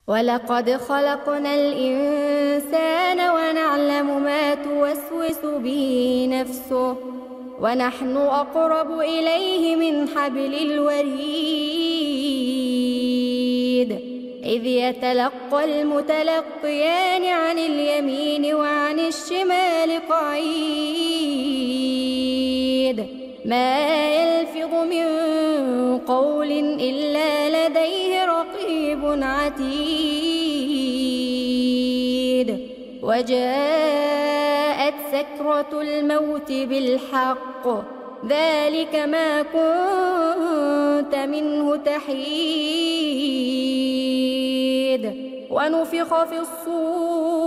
ولقد خلقنا الإنسان ونعلم ما توسوس به نفسه ونحن أقرب إليه من حبل الوريد إذ يتلقى المتلقيان عن اليمين وعن الشمال قعيد ما يلفظ من قول إلا لديه رقيب عتيد وجاءت سكرة الموت بالحق ذلك ما كنت منه تحيد ونفخ في الصور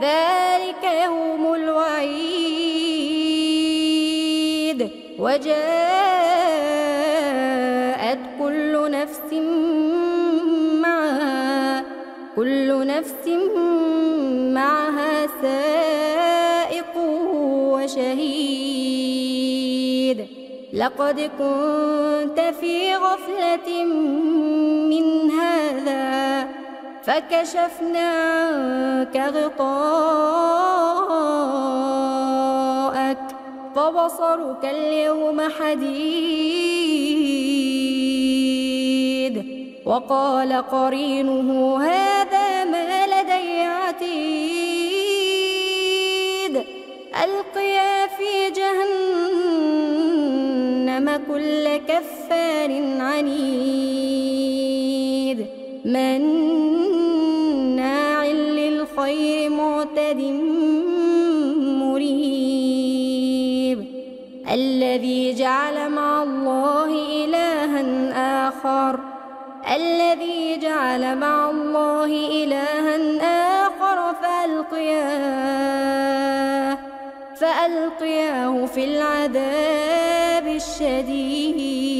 ذلك يوم الوعيد وجاءت كل نفس معها سائق وشهيد لقد كنت في غفلة من هذا فكشفنا عنك غطاءك فبصرك اليوم حديد وقال قرينه هذا ما لدي عتيد ألقيا في جهنم كل كفار عنيد مناع للخير معتد مريب الذي جعل مع الله إلها آخر فألقياه في العذاب الشديد